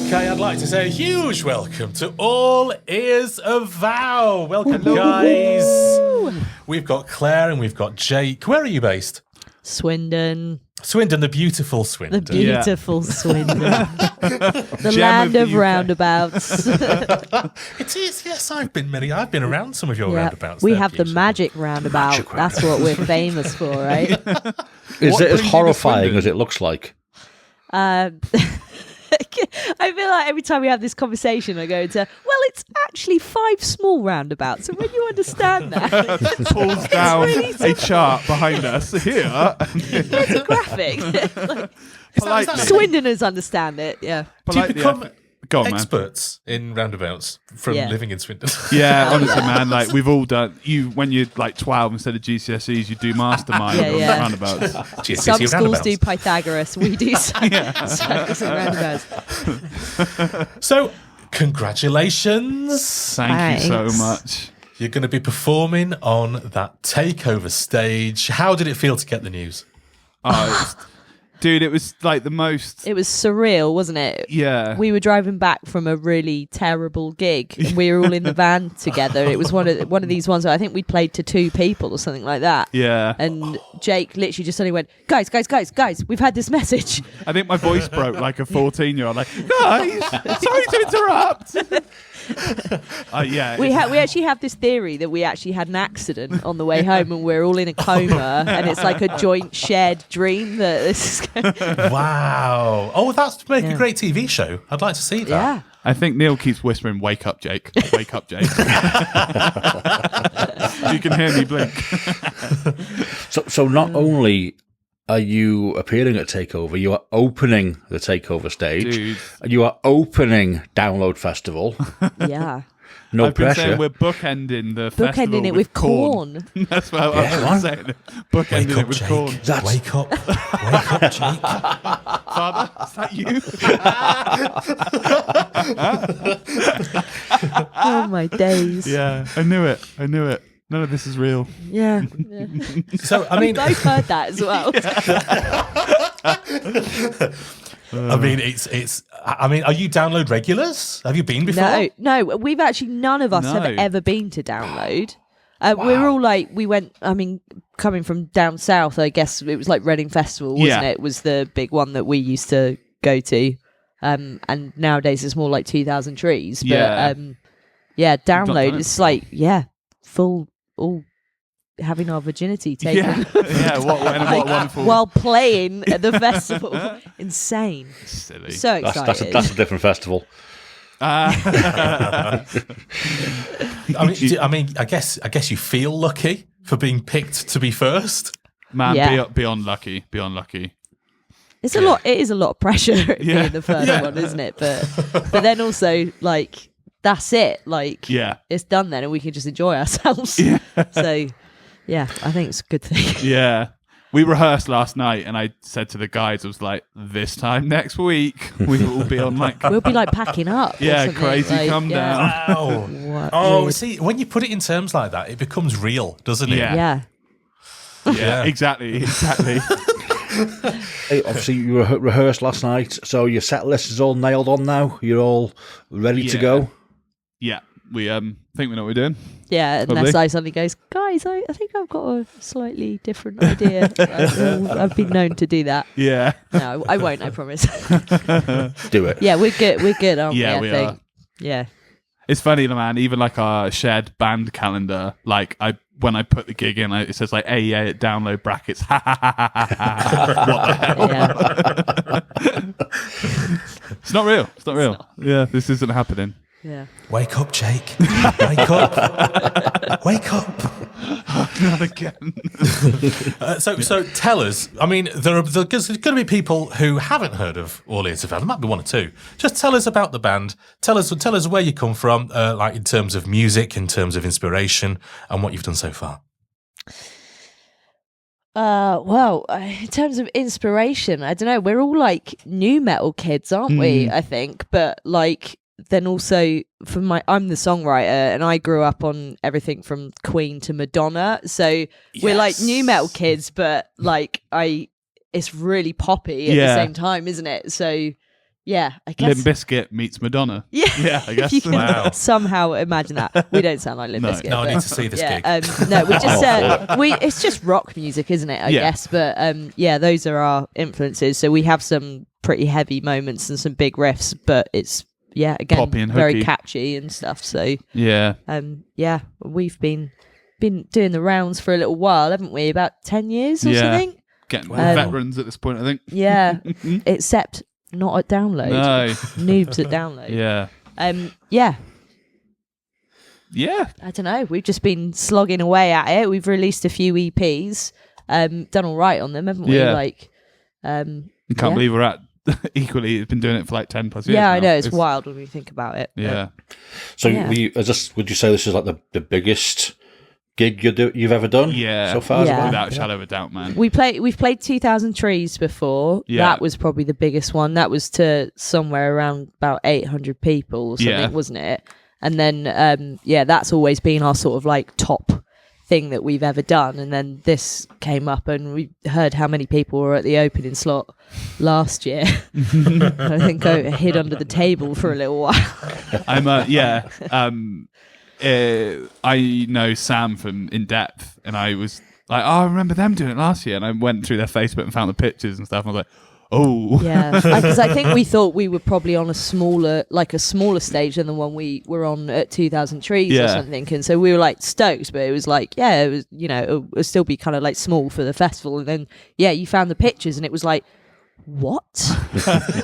Okay, I'd like to say a huge welcome to all ears of Avow. Welcome, guys. We've got Claire and we've got Jake. Where are you based? Swindon. Swindon, the beautiful Swindon. The beautiful Swindon. The land of roundabouts. It is, yes. I've been around some of your roundabouts. We have the magic roundabout. That's what we're famous for, right? Is it as horrifying as it looks like? I feel like every time we have this conversation, I go to, well, it's actually 5 small roundabouts. And when you understand that, pulls down a chart behind us here. It's a graphic. Like, Swindoners understand it, yeah. Do you become experts in roundabouts from living in Swindon? Yeah, honestly, man, like we've all done. When you're like 12 instead of GCSEs, you do mastermind on roundabouts. Some schools do Pythagoras. We do circles and roundabouts. So, congratulations! Thank you so much. You're going to be performing on that Takeover stage. How did it feel to get the news? Dude, it was like the most... It was surreal, wasn't it? Yeah. We were driving back from a really terrible gig, and we were all in the van together. It was one of these ones where I think we played to 2 people or something like that. Yeah. And Jake literally just suddenly went, guys, we've had this message. I think my voice broke like a 14-year-old. Like, guys, sorry to interrupt. We actually have this theory that we actually had an accident on the way home and we're all in a coma and it's like a joint shared dream that this is Wow. Oh, that's make a great TV show. I'd like to see that. Yeah. I think Neil keeps whispering, "Wake up, Jake. Wake up, Jake." You can hear me blink. So not only are you appearing at Takeover, you are opening the Takeover stage. Dude. You are opening Download Festival. Yeah. No I've been pressure. saying we're bookending the festival Bookending it with corn. That's what I was saying. Bookending it with Jake. corn. Wake up, Jake. Father, is that you? Oh my days. Yeah, I knew it. None of this is real. Yeah. So, I mean... I've heard that as well. I mean, it's. I mean, are you Download regulars? Have you been before? No. We've actually none of us have ever been to Download. We're all like, we went. I mean, coming from down south, I guess it was like Reading Festival, wasn't it? It was the big one that we used to go to. And nowadays it's more like 2,000 Trees. But Download. It's like full all having our virginity taken. What wonderful. While playing at the festival. Insane. Silly. So excited. That's a different festival. I guess you feel lucky for being picked to be first. Man, beyond lucky. It's a lot. It is a lot of pressure being the first one, isn't it? But then also like that's it. Like it's done then, and we can just enjoy ourselves. Yeah. So I think it's a good thing. Yeah. We rehearsed last night, and I said to the guys, I was like, "This time next week, we will be on like we'll be like packing up." Yeah, crazy. Like, come down. Wow. See, when you put it in terms like that, it becomes real, doesn't it? Yeah. Exactly. Hey, obviously, you rehearsed last night, so your set list is all nailed on now. You're all ready to go. Yeah, we think we know what we're doing. Yeah, unless I suddenly goes, guys, I think I've got a slightly different idea. I've been known to do that. Yeah. No, I won't, I promise. Do it. Yeah, we're good, aren't we? Yeah, we are. Yeah. It's funny, man, even like our shared band calendar, like when I put the gig in, it says like AEA at Download brackets. What the hell? It's not real. It's not. Yeah, this isn't happening. Yeah. Wake up, Jake. Wake up. Wake up. Not again. So tell us, I mean, there's going to be people who haven't heard of All Ears of Avow. There might be one or two. Just tell us about the band. Tell us where you come from, like in terms of music, in terms of inspiration, and what you've done so far. Well, in terms of inspiration, I don't know. We're all like new metal kids, aren't we? I think, but like then also I'm the songwriter, and I grew up on everything from Queen to Madonna. So we're like new metal kids, but like it's really poppy at the same time, isn't it? So Yeah, I guess. Limp Bizkit meets Madonna. Yeah, I guess. If you can Wow. somehow imagine that. We don't sound like Limp Bizkit. No, I but- need to see this gig. No, we just it's just rock music, isn't it? I guess, but those are our influences. So we have some pretty heavy moments and some big riffs, but it's again Poppy and very hooky. catchy and stuff. So Yeah. we've been doing the rounds for a little while, haven't we? About 10 years or something. Getting Wow. veterans at this point, I think. Yeah, except not at download. No. Noobs at download. Yeah. Yeah. I don't know. We've just been slogging away at it. We've released a few EPs, done all right on them, haven't we? Yeah. Like, You can't believe we're at equally. It's been doing it for like 10 plus years. yeah, now. I know. It's wild when we think about it. Yeah. So Yeah. would you say this is like the biggest gig you've ever done? Yeah. So far. Yeah. Without a shadow of a doubt, man. We've played 2,000 Trees before. Yeah. That was probably the biggest one. That was to somewhere around about 800 people or something, Yeah. wasn't it? And then, that's always been our sort of like top thing that we've ever done. And then this came up and we heard how many people were at the opening slot last year. I think I hid under the table for a little while. I know Sam from In Depth, and I was like, I remember them doing it last year. And I went through their Facebook and found the pictures and stuff. And I was like, oh. Yeah, because I think we thought we were probably on a smaller stage than the one we were on at 2,000 Trees or something. And so we were like stoked, but it was like, it was, it would still be kind of like small for the festival. And then, you found the pictures and it was like, what?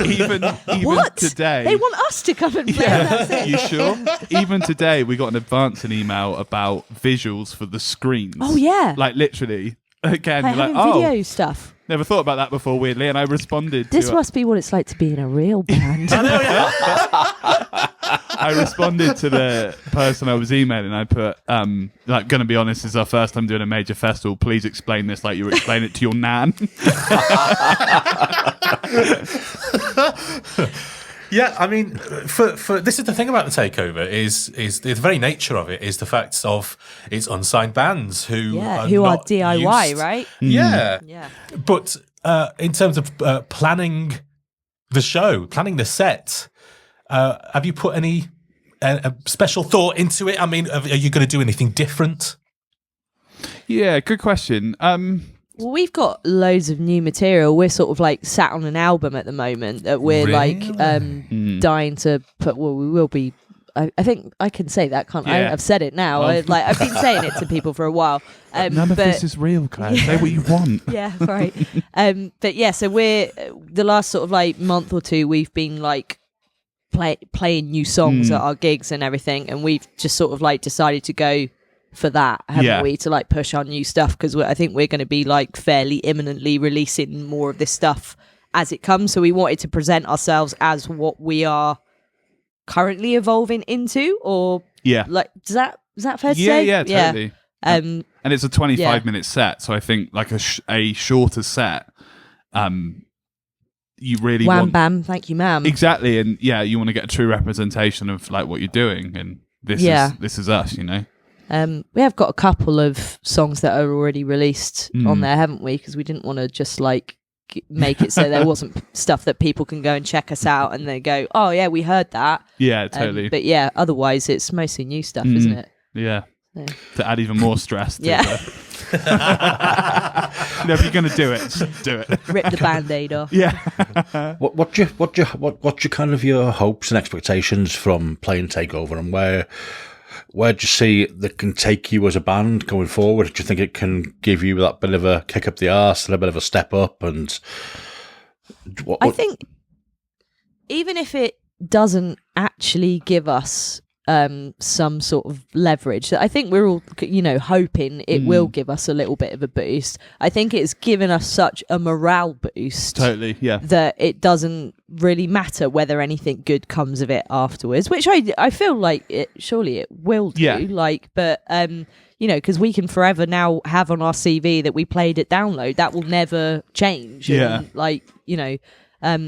even What? today. They want us to come and play. That's it. You sure? Even today, we got an advancing email about visuals for the screens. Oh, yeah. Like literally. Again, Like you're like, having video stuff. never thought about that before, weirdly. And I responded This to must be what it's like to be in a real band. I responded to the person I was emailing. I put, gonna be honest, this is our first time doing a major festival. Please explain this like you were explaining it to your nan. Yeah, I mean, for this is the thing about the Takeover is the very nature of it is the fact of it's unsigned bands who are not DIY, used- right? Yeah, Yeah. But in terms of planning the show, planning the set, have you put any special thought into it? I mean, are you going to do anything different? Yeah, good question. Well, we've got loads of new material. We're sort of like sat on an album at the moment that we're like dying to put. Well, we will be. I think I can say that, can't I? Yeah. I've said it now. I've been saying it to people for a while. None of this is real, Claire. Say what you want. Yeah, right. But yeah, so we're the last sort of like month or two. We've been like playing new songs at our gigs and everything, and we've just sort of like decided to go for that, haven't we, to like push our new stuff, because I think we're going to be like fairly imminently releasing more of this stuff as it comes. So we wanted to present ourselves as what we are currently evolving into, or like is that fair to say? Yeah, totally. And it's a 25-minute set, so I think like a shorter set. You really wham want bam, thank you, ma'am. exactly, and you want to get a true representation of like what you're doing, and this is us, We have got a couple of songs that are already released on there, haven't we? Because we didn't want to just like make it so there wasn't stuff that people can go and check us out and they go, oh yeah, we heard that. Yeah, totally. But yeah, otherwise it's mostly new stuff, isn't it? Yeah. So. To add even more stress. To Yeah. if you're going to do it, just do it. Rip the Band-Aid off. Yeah. What's your kind of your hopes and expectations from playing Takeover, and where do you see that can take you as a band going forward? Do you think it can give you that bit of a kick up the arse and a bit of a step up? And I think even if it doesn't actually give us some sort of leverage, I think we're all hoping it will give us a little bit of a boost. I think it's given us such a morale boost, Totally, yeah, that it doesn't really matter whether anything good comes of it afterwards, which I feel like surely it will do. But because we can forever now have on our CV that we played at Download. That will never change. And,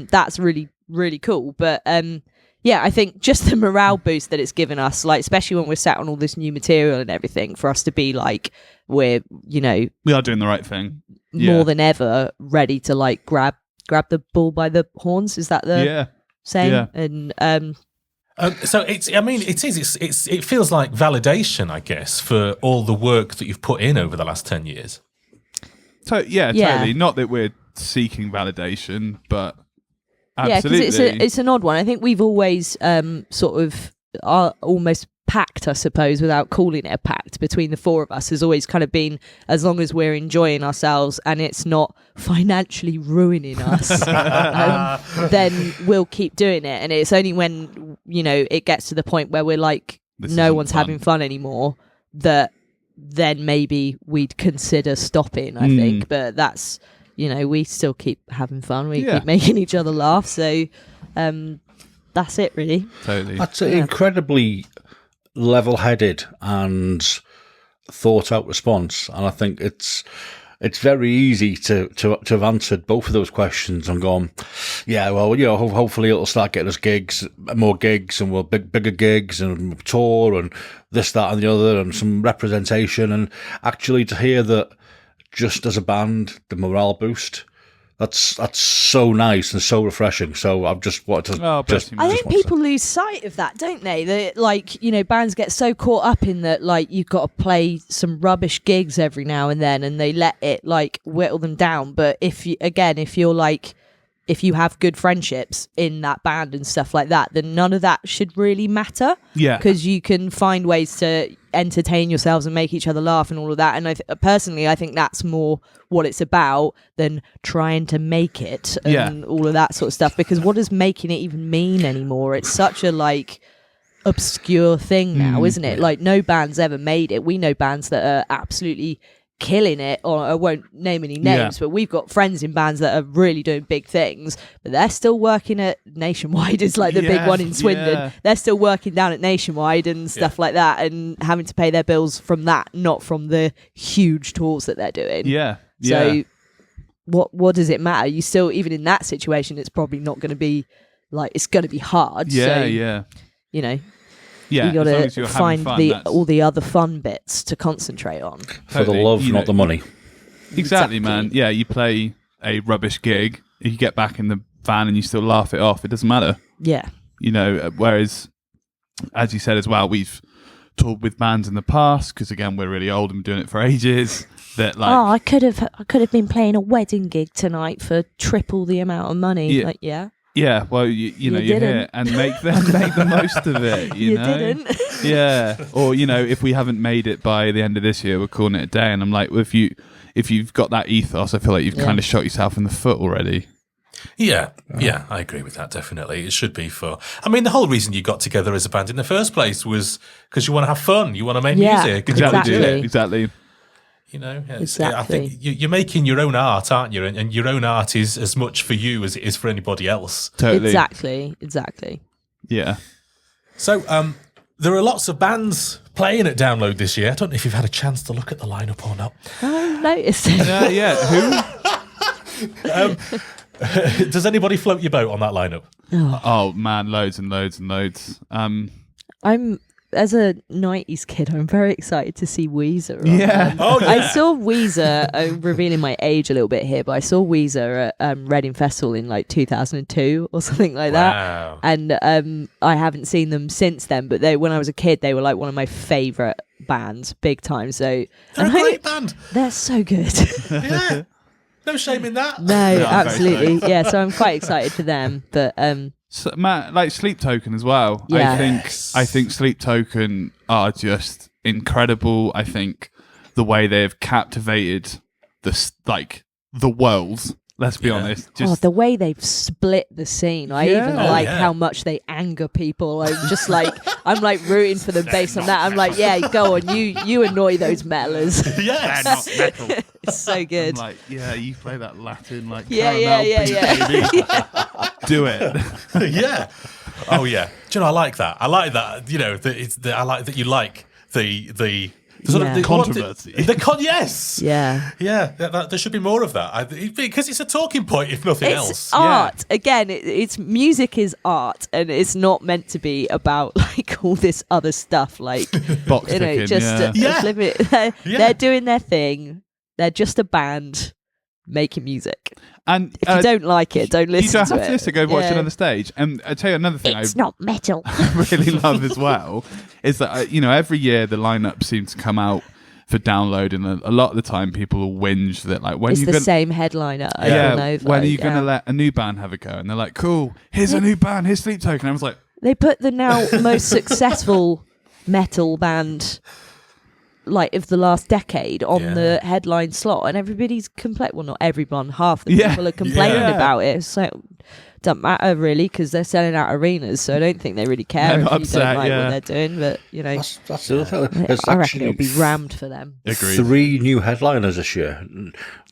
that's really, really cool. But I think just the morale boost that it's given us, like especially when we're sat on all this new material and everything, for us to be like we are doing the right thing more than ever, ready to like grab the bull by the horns. Is that the same. Yeah. And so it feels like validation, I guess, for all the work that you've put in over the last 10 years. So totally. Not that we're seeking validation, but absolutely. Yeah, because it's an odd one. I think we've always sort of almost pact, I suppose, without calling it a pact, between the four of us has always kind of been, as long as we're enjoying ourselves and it's not financially ruining us, then we'll keep doing it. And it's only when, it gets to the point where we're like, no one's having fun anymore, that then maybe we'd consider stopping, I think. But that's, we still keep having fun. We keep making each other laugh. So that's it, really. Totally. That's an incredibly level-headed and thought-out response, and I think it's very easy to have answered both of those questions and gone, yeah, well, hopefully it'll start getting us more gigs, and we'll bigger gigs and tour and this, that, and the other, and some representation, and actually to hear that just as a band, the morale boost. That's so nice and so refreshing. So I've just wanted to. I think people lose sight of that, don't they? That bands get so caught up in that, you've got to play some rubbish gigs every now and then, and they let it whittle them down. But if you have good friendships in that band and stuff like that, then none of that should really matter. Yeah, because you can find ways to entertain yourselves and make each other laugh and all of that. And personally, I think that's more what it's about than trying to make it and all of that sort of stuff. Because what does making it even mean anymore? It's such a obscure thing now, isn't it? No band's ever made it. We know bands that are absolutely killing it, or I won't name any names, but we've got friends in bands that are really doing big things, but they're still working at Nationwide. It's the big one in Swindon. They're still working down at Nationwide and stuff like that, and having to pay their bills from that, not from the huge tours that they're doing. So what does it matter? You still, even in that situation, it's probably not going to be it's going to be hard. You got to find all the other fun bits to concentrate on. For the love, not the money. Exactly, man. Yeah, you play a rubbish gig, you get back in the van and you still laugh it off. It doesn't matter. Yeah. Whereas, as you said as well, we've toured with bands in the past, because again, we're really old and doing it for ages. That I could have been playing a wedding gig tonight for triple the amount of money. Yeah, well, you're here and make the most of it. You know? Didn't. Yeah, or if we haven't made it by the end of this year, we're calling it a day. And I'm like, well, if you've got that ethos, I feel like you've kind of shot yourself in the foot already. Yeah, I agree with that, definitely. It should be for... I mean, the whole reason you got together as a band in the first place was because you want to have fun, you want to make music. Exactly. Exactly. I think you're making your own art, aren't you? And your own art is as much for you as it is for anybody else. Totally. Exactly. Yeah. So there are lots of bands playing at Download this year. I don't know if you've had a chance to look at the lineup or not. I noticed. Who? Does anybody float your boat on that lineup? Oh man, loads and loads and loads. As a 90s kid, I'm very excited to see Weezer. I saw Weezer, I'm revealing my age a little bit here, but I saw Weezer at Reading Festival in 2002 or something like that. And I haven't seen them since then, but when I was a kid, they were one of my favourite bands, big time. So they're a great band. They're so good. Yeah. No shame in that. No, absolutely. Yeah, so I'm quite excited for them. But So, Matt, Sleep Token as well. Yeah. I think Sleep Token are just incredible. I think the way they've captivated the world. Let's be honest. The way they've split the scene. I even how much they anger people. I'm just I'm rooting for them based on that. I'm go on, you annoy those metalers. Yes. They're not metal. It's so good. I'm you play that Latin yeah. Do it. Yeah. Oh yeah. Do you know, I like that. I like that. I like that you like the sort of the controversy. Yes. Yeah. Yeah. There should be more of that. Because it's a talking point, if nothing else. It's art. Yeah. Again, it's music is art, and it's not meant to be about all this other stuff. Box ticking, flip it. They're doing their thing. They're just a band. making music. And If you don't like it, don't listen to it. You don't have to listen, go watch it on the stage. And I'll tell you another thing It's not metal. I really love as well is that, every year the lineup seems to come out for download, and a lot of the time people will whinge that, like, when it's you the same headliner over and over. When are you going to let a new band have a go? And they're like, cool, here's a new band, here's Sleep Token. And I was like... They put the now most successful metal band of the last decade on the headline slot, and everybody's well, not everyone, half the people are complaining about it. So it doesn't matter really, because they're selling out arenas, so I don't think they really care if you don't like what they're doing. But that's the other thing. I reckon it'll be rammed for them. Agreed. 3 new headliners this year.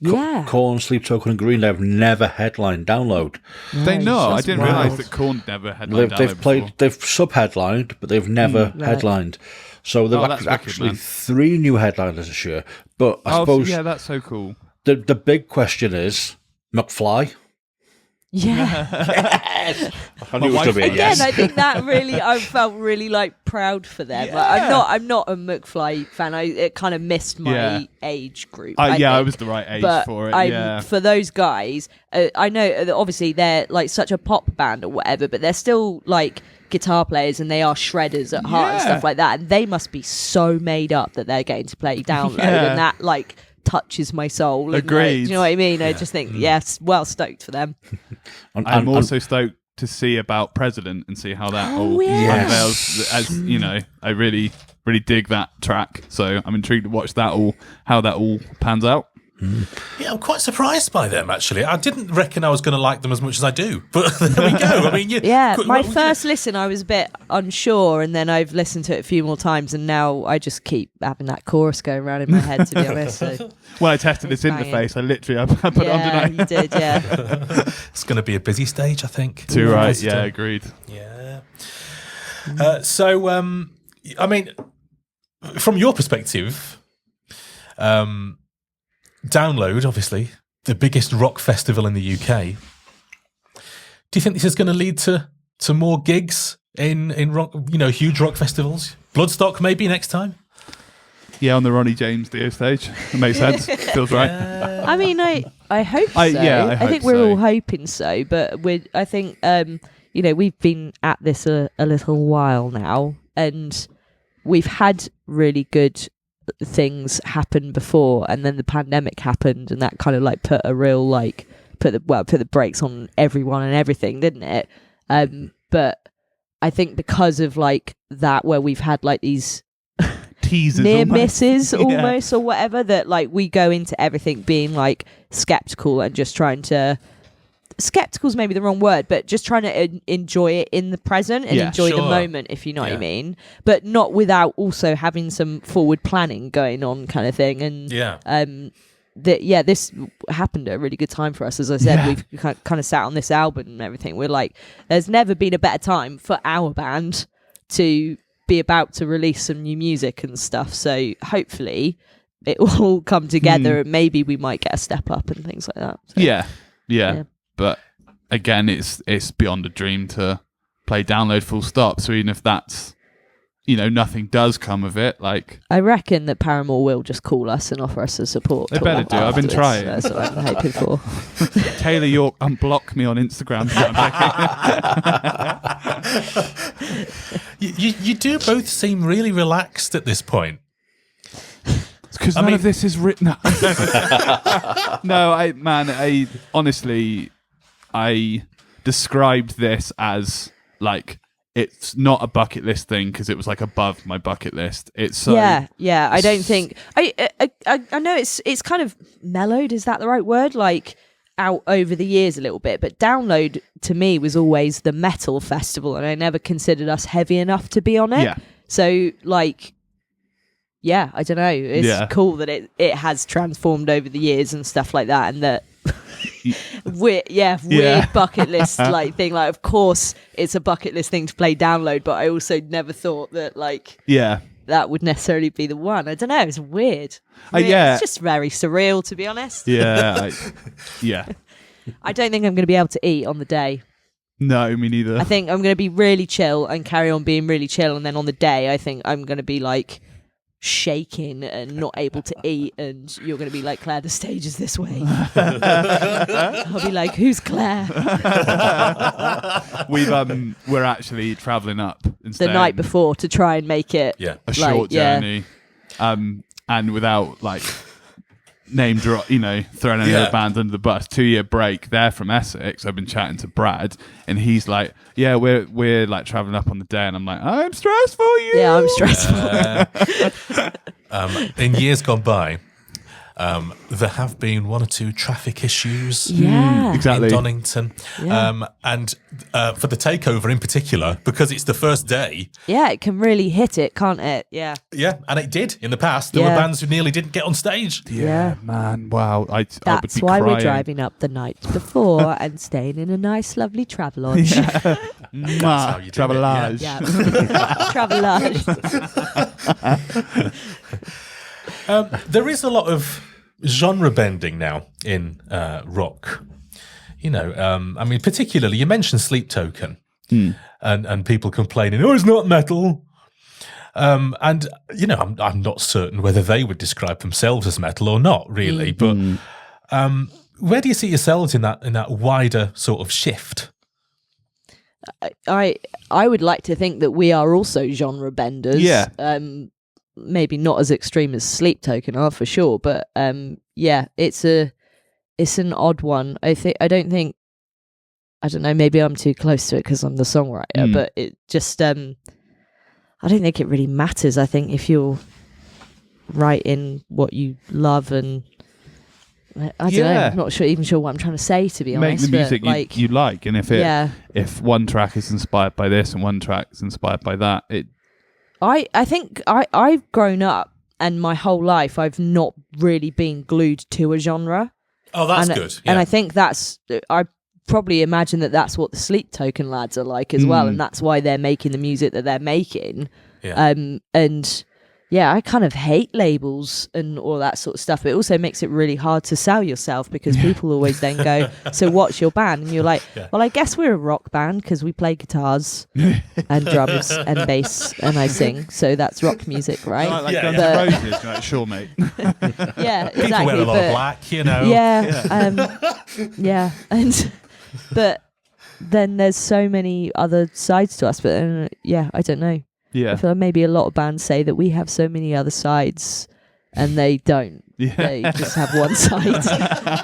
Korn, Sleep Token, and Green Day have never headlined Download. They know. I didn't realise that Korn never headlined Download. They've sub-headlined, but they've never headlined. So there are actually 3 new headliners this year. But I suppose that's so cool. The big question is McFly. Yeah. I knew it was going to be a yes. Again, I think that really, I felt really proud for them. I'm not a McFly fan. It kind of missed my age group. I was the right age for it. For those guys, I know that obviously they're such a pop band or whatever, but they're still guitar players, and they are shredders at heart and stuff like that. And they must be so made up that they're getting to play Download, and that touches my soul. Agreed. Do you know what I mean? I just think, yes, well stoked for them. I'm also stoked to see about President and see how that all unveils. As I really, really dig that track. So I'm intrigued to watch how that all pans out. Yeah, I'm quite surprised by them, actually. I didn't reckon I was going to like them as much as I do. But there we go. I mean, my first listen, I was a bit unsure, and then I've listened to it a few more times, and now I just keep having that chorus going around in my head, to be honest. So. When I tested this interface, I literally put it on tonight. You did, yeah. It's going to be a busy stage, I think. Too right, yeah, agreed. Yeah. I mean, from your perspective... Download, obviously, the biggest rock festival in the UK. Do you think this is going to lead to more gigs in rock, huge rock festivals? Bloodstock maybe next time? Yeah, on the Ronnie James Dio stage. That makes sense. Feels right. I mean, I hope so. I think we're all hoping so, but I think we've been at this a little while now, and we've had really good things happen before, and then the pandemic happened, and that kind of put a real put the brakes on everyone and everything, didn't it? But I think because of that, where we've had these teasers, near misses almost or whatever, that we go into everything being skeptical and just trying to. Skeptical is maybe the wrong word, but just trying to enjoy it in the present and enjoy the moment, if you know what I mean, but not without also having some forward planning going on, kind of thing. And this happened at a really good time for us. As I said, we've kind of sat on this album and everything. We're there's never been a better time for our band to be about to release some new music and stuff. So hopefully it will all come together, and maybe we might get a step up and things like that. So, yeah. But again, it's beyond a dream to play Download full stop. So even if that's, nothing does come of it, I reckon that Paramore will just call us and offer us a support. They better do. I've been trying. That's what I'm hoping for. Taylor York, unblock me on Instagram. You do both seem really relaxed at this point. Because none of this is written. No, I honestly, I described this as it's not a bucket list thing because it was above my bucket list. It's so yeah. I don't think I know it's kind of mellowed. Is that the right word? Out over the years a little bit, but Download to me was always the metal festival, and I never considered us heavy enough to be on it. Yeah. So I don't know. It's cool that it has transformed over the years and stuff like that, and that weird bucket list thing. Of course, it's a bucket list thing to play Download, but I also never thought that that would necessarily be the one. I don't know. It's weird. It's just very surreal, to be honest. Yeah, I don't think I'm going to be able to eat on the day. No, me neither. I think I'm going to be really chill and carry on being really chill, and then on the day, I think I'm going to be shaking and not able to eat, and you're going to be like, Claire, the stage is this way. I'll be like, who's Claire? We're actually travelling up The night before to try and make it a short journey, and without like name drop, throwing any other band under the bus. 2-year break. They're from Essex. I've been chatting to Brad, and he's like, "Yeah, we're like traveling up on the day," and I'm like, "I'm stressed for you." Yeah, I'm stressed. In years gone by, there have been 1 or 2 traffic issues exactly. in Donington. Yeah. And for the Takeover in particular, because it's the first day. Yeah, it can really hit it, can't it? Yeah. Yeah, and it did in the past. There were bands who nearly didn't get on stage. Yeah, man. Wow. I would That's be why crying. we're driving up the night before and staying in a nice, lovely travelodge. That's how you do it, Travelage. Yeah. Travelodge. There is a lot of genre bending now in rock. I mean, particularly, you mentioned Sleep Token and people complaining, it's not metal. I'm not certain whether they would describe themselves as metal or not, really. But where do you see yourselves in that wider sort of shift? I would like to think that we are also genre benders. Yeah. Maybe not as extreme as Sleep Token are, for sure, but it's an odd one. I don't know, maybe I'm too close to it because I'm the songwriter, but it just I don't think it really matters. I think if you're writing what you love, and I don't know, I'm not even sure what I'm trying to say, to be honest. Make the music you like, and if one track is inspired by this and one track is inspired by that, I think I've grown up, and my whole life I've not really been glued to a genre. Oh, that's good. Yeah. And I think I probably imagine that's what the Sleep Token lads are like as well, and that's why they're making the music that they're making. Yeah. And yeah, I kind of hate labels and all that sort of stuff. It also makes it really hard to sell yourself, because people always then go, so what's your band? And you're like, well, I guess we're a rock band because we play guitars and drums and bass and I sing. So that's rock music, right? Like Guns N' Roses, like, sure, mate. Yeah, exactly. People wear a lot of black, Yeah. But then there's so many other sides to us. But I don't know. Yeah. I feel like maybe a lot of bands say that we have so many other sides, and they don't. Yeah. They just have one side.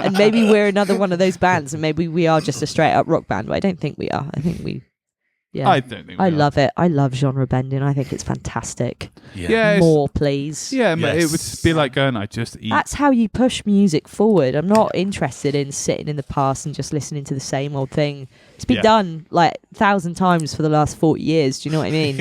And maybe we're another one of those bands, and maybe we are just a straight up rock band, but I don't think we are. I think we... Yeah. I don't think we I are. love it. I love genre bending. I think it's fantastic. Yeah. More, please. Yeah, Yes. it would be like going, I just eat. That's how you push music forward. I'm not interested in sitting in the past and just listening to the same old thing. It's been done like 1,000 times for the last 40 years. Do you know what I mean?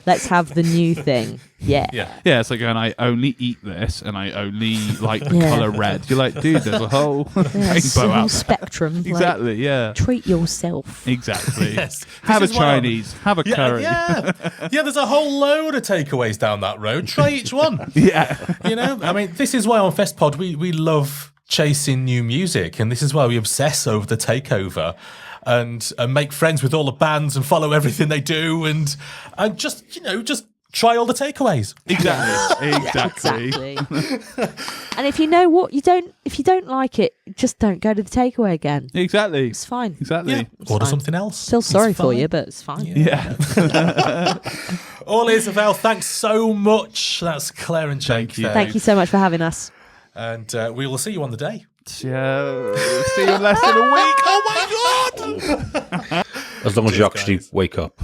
Let's have the new thing. Yeah. Yeah, it's like going, I only eat this and I only like the colour red. You're like, dude, there's a whole It's a rainbow whole out. spectrum. Exactly, yeah. Treat yourself. Exactly. Yes. Have a This is why Chinese, have a curry. Yeah, there's a whole load of takeaways down that road. Try each one. Yeah. I mean, this is why on Festpod we love chasing new music, and this is why we obsess over the Takeover and make friends with all the bands and follow everything they do, and just try all the takeaways. Exactly. And if you know what you don't, if you don't like it, just don't go to the takeaway again. Exactly. It's fine. Exactly. Yeah. Order fine. something else. Feel sorry It's for fine. you, but it's fine. Yeah. All is Avow. Thanks so much. That's Claire and Jake. Thank you so much for having us. And we will see you on the day. Yeah. See you in less than a week. Oh my God. As long as you Cheers, actually guys. wake up.